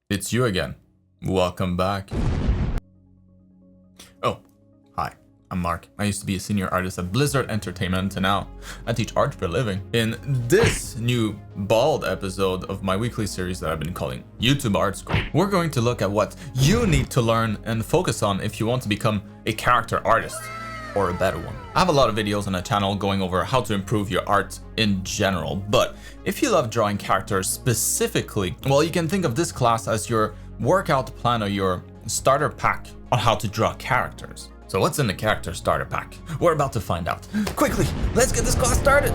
It's you again. Welcome back. Oh, hi. I'm Marc. I used to be a senior artist at Blizzard Entertainment, and now I teach art for a living. In this new bald episode of my weekly series that I've been calling YouTube Art School, we're going to look at what you need to learn and focus on if you want to become a character artist, or a better one. I have a lot of videos on the channel going over how to improve your art in general, but if you love drawing characters specifically, well, you can think of this class as your workout plan or your starter pack on how to draw characters. So what's in the character starter pack? We're about to find out. Quickly, let's get this class started.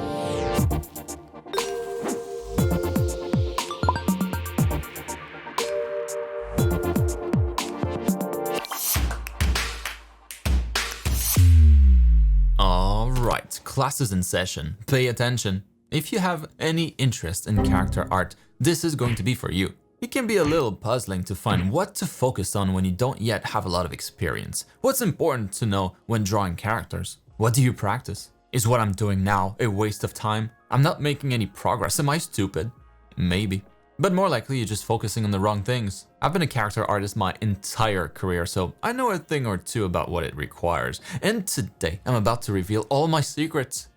Alright, class is in session. Pay attention. If you have any interest in character art, this is going to be for you. It can be a little puzzling to find what to focus on when you don't yet have a lot of experience. What's important to know when drawing characters? What do you practice? Is what I'm doing now a waste of time? I'm not making any progress. Am I stupid? Maybe. But more likely you're just focusing on the wrong things. I've been a character artist my entire career, so I know a thing or two about what it requires. And today I'm about to reveal all my secrets.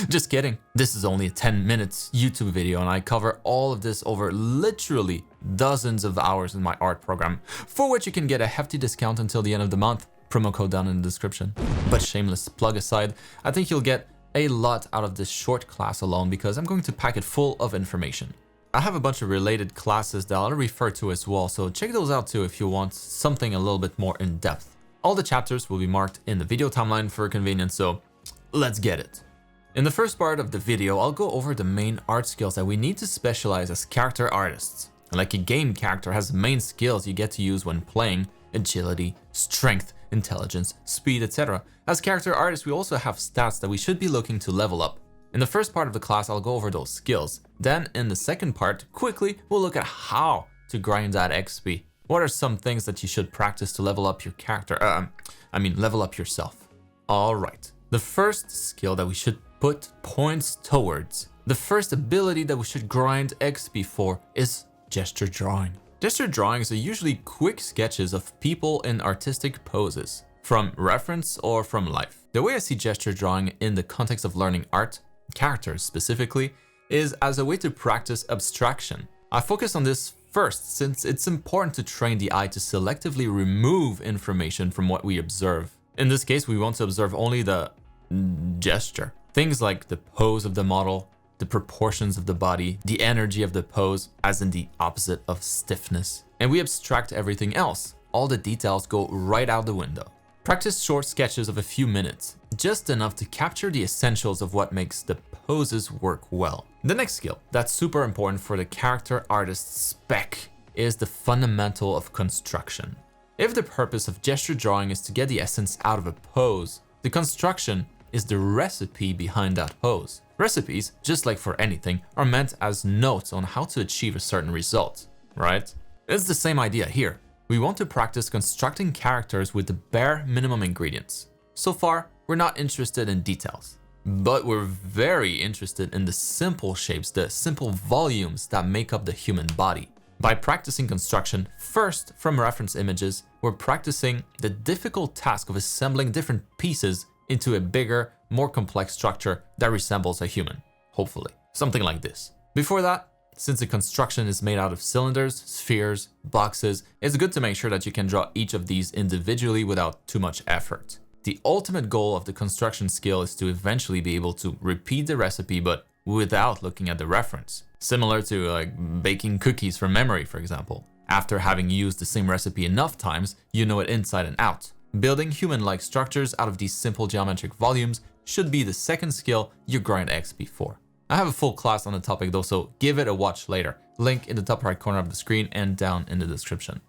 Just kidding. This is only a 10 minutes YouTube video and I cover all of this over literally dozens of hours in my art program, for which you can get a hefty discount until the end of the month. Promo code down in the description. But shameless plug aside, I think you'll get a lot out of this short class alone because I'm going to pack it full of information. I have a bunch of related classes that I'll refer to as well, so check those out too if you want something a little bit more in depth. All the chapters will be marked in the video timeline for convenience, so let's get it. In the first part of the video, I'll go over the main art skills that we need to specialize as character artists. Like a game character has main skills you get to use when playing: agility, strength, intelligence, speed, etc. As character artists, we also have stats that we should be looking to level up. In the first part of the class, I'll go over those skills. Then in the second part, quickly, we'll look at how to grind that XP. What are some things that you should practice to level up your character? Level up yourself. All right. The first skill that we should put points towards, the first ability that we should grind XP for, is gesture drawing. Gesture drawings are usually quick sketches of people in artistic poses, from reference or from life. The way I see gesture drawing in the context of learning art, characters specifically, is as a way to practice abstraction. I focus on this first since it's important to train the eye to selectively remove information from what we observe. In this case, we want to observe only the gesture. Things like the pose of the model, the proportions of the body, the energy of the pose, as in the opposite of stiffness. And we abstract everything else. All the details go right out the window. Practice short sketches of a few minutes, just enough to capture the essentials of what makes the poses work well. The next skill that's super important for the character artist's spec is the fundamental of construction. If the purpose of gesture drawing is to get the essence out of a pose, the construction is the recipe behind that pose. Recipes, just like for anything, are meant as notes on how to achieve a certain result, right? It's the same idea here. We want to practice constructing characters with the bare minimum ingredients. So far, we're not interested in details, but we're very interested in the simple shapes, the simple volumes that make up the human body. By practicing construction first from reference images, we're practicing the difficult task of assembling different pieces into a bigger, more complex structure that resembles a human, hopefully. Something like this. Before that, since the construction is made out of cylinders, spheres, boxes, it's good to make sure that you can draw each of these individually without too much effort. The ultimate goal of the construction skill is to eventually be able to repeat the recipe but without looking at the reference. Similar to like baking cookies from memory, for example. After having used the same recipe enough times, you know it inside and out. Building human-like structures out of these simple geometric volumes should be the second skill you grind XP for. I have a full class on the topic though, so give it a watch later. Link in the top right corner of the screen and down in the description.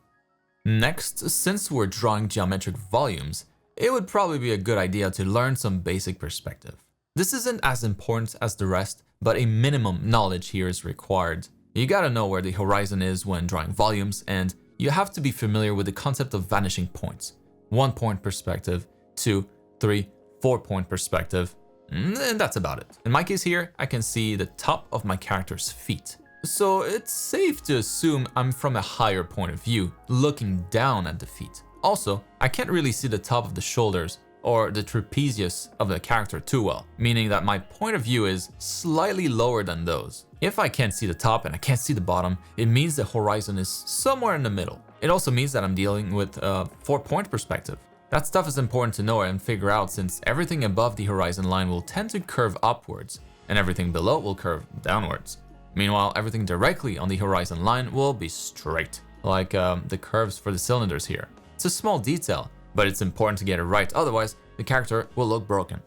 Next, since we're drawing geometric volumes, it would probably be a good idea to learn some basic perspective. This isn't as important as the rest, but a minimum knowledge here is required. You gotta know where the horizon is when drawing volumes, and you have to be familiar with the concept of vanishing points. 1 point perspective, 2, 3, 4 point perspective, and that's about it. In my case here, I can see the top of my character's feet. so it's safe to assume I'm from a higher point of view, looking down at the feet. Also, I can't really see the top of the shoulders or the trapezius of the character too well, meaning that my point of view is slightly lower than those. If I can't see the top and I can't see the bottom, it means the horizon is somewhere in the middle. It also means that I'm dealing with a 4-point perspective. That stuff is important to know and figure out, since everything above the horizon line will tend to curve upwards and everything below will curve downwards. Meanwhile, everything directly on the horizon line will be straight, like the curves for the cylinders here. It's a small detail, but it's important to get it right, otherwise the character will look broken.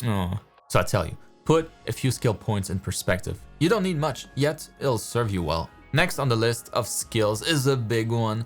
Oh. So I tell you, put a few skill points in perspective. You don't need much, yet it'll serve you well. Next on the list of skills is a big one: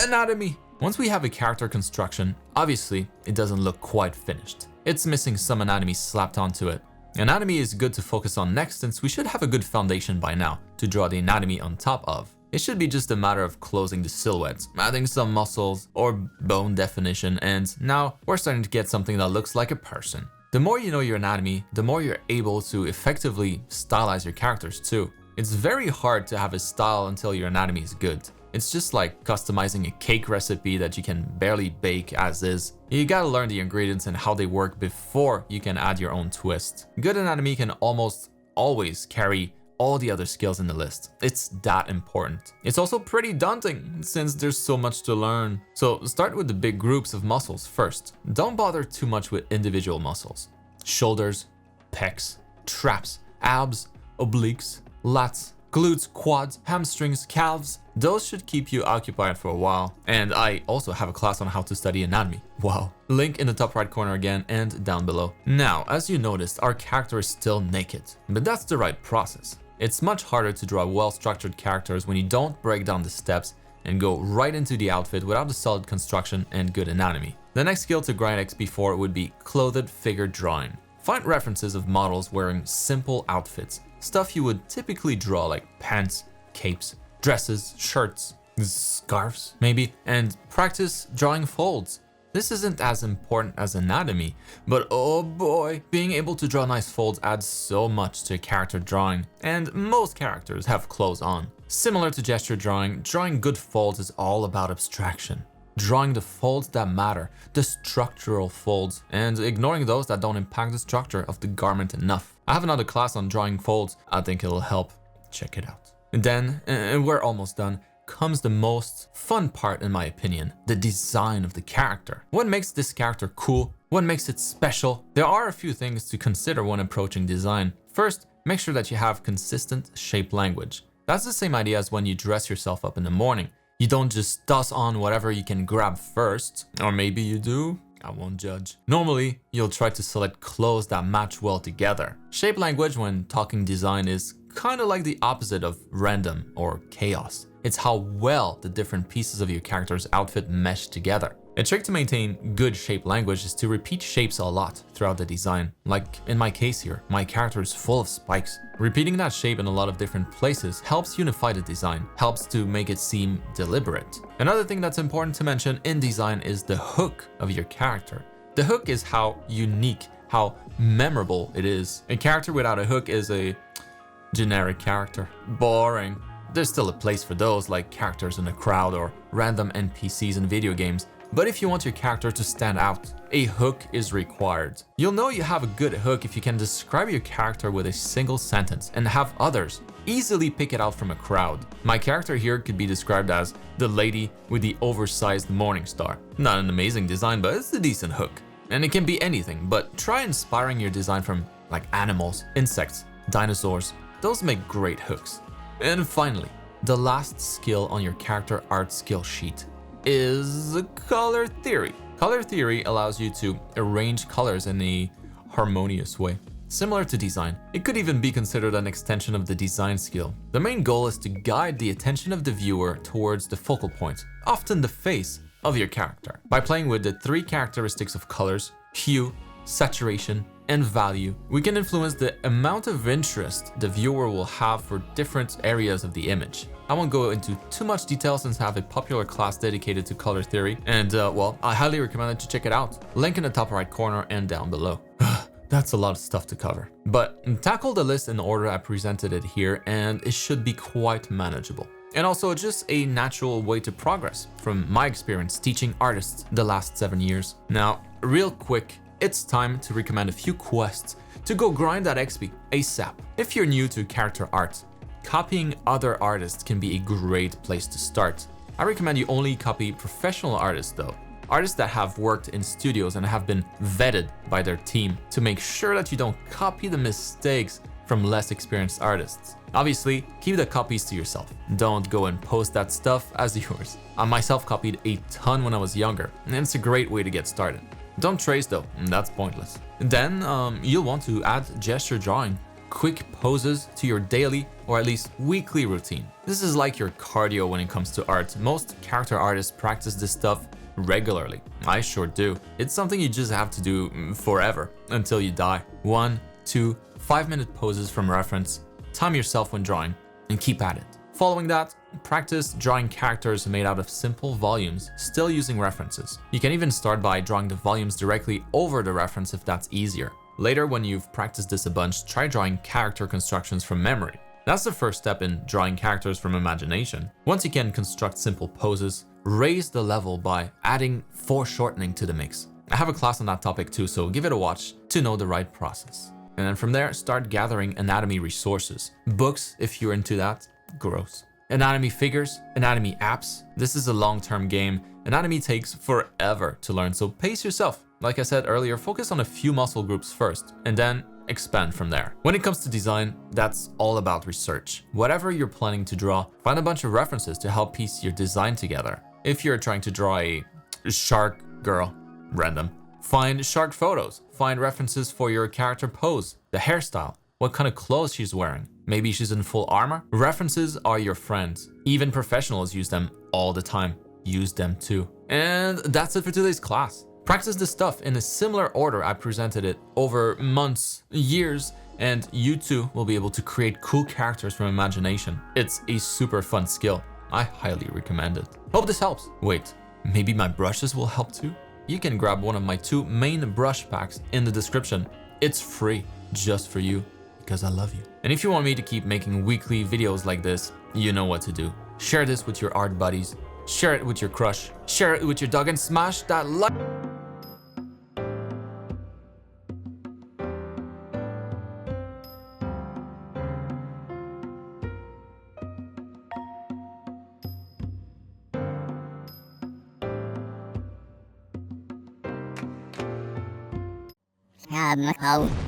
anatomy. Once we have a character construction, obviously it doesn't look quite finished. It's missing some anatomy slapped onto it. Anatomy is good to focus on next, since we should have a good foundation by now to draw the anatomy on top of. It should be just a matter of closing the silhouettes, adding some muscles or bone definition, and now we're starting to get something that looks like a person. The more you know your anatomy, the more you're able to effectively stylize your characters too. It's very hard to have a style until your anatomy is good. It's just like customizing a cake recipe that you can barely bake as is. You gotta learn the ingredients and how they work before you can add your own twist. Good anatomy can almost always carry all the other skills in the list. It's that important. It's also pretty daunting since there's so much to learn. So start with the big groups of muscles first. Don't bother too much with individual muscles. Shoulders, pecs, traps, abs, obliques, lats, glutes, quads, hamstrings, calves. Those should keep you occupied for a while. And I also have a class on how to study anatomy. Wow. Link in the top right corner again and down below. Now, as you noticed, our character is still naked, but that's the right process. It's much harder to draw well-structured characters when you don't break down the steps and go right into the outfit without a solid construction and good anatomy. The next skill to grind XP for would be clothed figure drawing. Find references of models wearing simple outfits, stuff you would typically draw like pants, capes, dresses, shirts, scarves maybe, and practice drawing folds. This isn't as important as anatomy, but oh boy, being able to draw nice folds adds so much to character drawing, and most characters have clothes on. Similar to gesture drawing, drawing good folds is all about abstraction. Drawing the folds that matter, the structural folds, and ignoring those that don't impact the structure of the garment enough. I have another class on drawing folds, I think it'll help. Check it out. And then, and we're almost done, comes the most fun part in my opinion, the design of the character. What makes this character cool? What makes it special? There are a few things to consider when approaching design. First, make sure that you have consistent shape language. That's the same idea as when you dress yourself up in the morning. You don't just toss on whatever you can grab first, or maybe you do. I won't judge. Normally, you'll try to select clothes that match well together. Shape language when talking design is kind of like the opposite of random or chaos. It's how well the different pieces of your character's outfit mesh together. A trick to maintain good shape language is to repeat shapes a lot throughout the design. Like in my case here, my character is full of spikes. Repeating that shape in a lot of different places helps unify the design, helps to make it seem deliberate. Another thing that's important to mention in design is the hook of your character. The hook is how unique, how memorable it is. A character without a hook is a generic character. Boring. There's still a place for those, like characters in a crowd or random NPCs in video games. But if you want your character to stand out, a hook is required. You'll know you have a good hook if you can describe your character with a single sentence and have others easily pick it out from a crowd. My character here could be described as the lady with the oversized morning star. Not an amazing design, but it's a decent hook. And it can be anything, but try inspiring your design from like animals, insects, dinosaurs. Those make great hooks. And finally, the last skill on your character art skill sheet is color theory. Color theory allows you to arrange colors in a harmonious way. Similar to design, it could even be considered an extension of the design skill. The main goal is to guide the attention of the viewer towards the focal point, often the face of your character. By playing with the 3 characteristics of colors, hue, saturation, and value, we can influence the amount of interest the viewer will have for different areas of the image. I won't go into too much detail since I have a popular class dedicated to color theory, and well, I highly recommend that you check it out. Link in the top right corner and down below. That's a lot of stuff to cover. But tackle the list in the order I presented it here and it should be quite manageable. And also just a natural way to progress from my experience teaching artists the last 7 years. Now, real quick, it's time to recommend a few quests to go grind that XP ASAP. If you're new to character art, copying other artists can be a great place to start. I recommend you only copy professional artists though. Artists that have worked in studios and have been vetted by their team to make sure that you don't copy the mistakes from less experienced artists. Obviously, keep the copies to yourself. Don't go and post that stuff as yours. I myself copied a ton when I was younger, and it's a great way to get started. Don't trace though, that's pointless. Then you'll want to add gesture drawing, quick poses to your daily or at least weekly routine. This is like your cardio when it comes to art. Most character artists practice this stuff regularly. I sure do. It's something you just have to do forever until you die. 1, 2, 5-minute poses from reference, time yourself when drawing, and keep at it. Following that, practice drawing characters made out of simple volumes, still using references. You can even start by drawing the volumes directly over the reference if that's easier. Later, when you've practiced this a bunch, try drawing character constructions from memory. That's the first step in drawing characters from imagination. Once you can construct simple poses, raise the level by adding foreshortening to the mix. I have a class on that topic too, so give it a watch to know the right process. And then from there, start gathering anatomy resources. Books, if you're into that, gross. Anatomy figures, anatomy apps. This is a long-term game. Anatomy takes forever to learn, so pace yourself. Like I said earlier, focus on a few muscle groups first, and then expand from there. When it comes to design, that's all about research. Whatever you're planning to draw, find a bunch of references to help piece your design together. If you're trying to draw a shark girl, random, find shark photos. Find references for your character pose, the hairstyle, what kind of clothes she's wearing. Maybe she's in full armor. References are your friends. Even professionals use them all the time. Use them too. And that's it for today's class. Practice this stuff in a similar order I presented it over months, years, and you too will be able to create cool characters from imagination. It's a super fun skill. I highly recommend it. Hope this helps. Wait, maybe my brushes will help too? You can grab one of my 2 main brush packs in the description. It's free, just for you, because I love you. And if you want me to keep making weekly videos like this, you know what to do. Share this with your art buddies. Share it with your crush. Share it with your dog and smash that like. Yeah,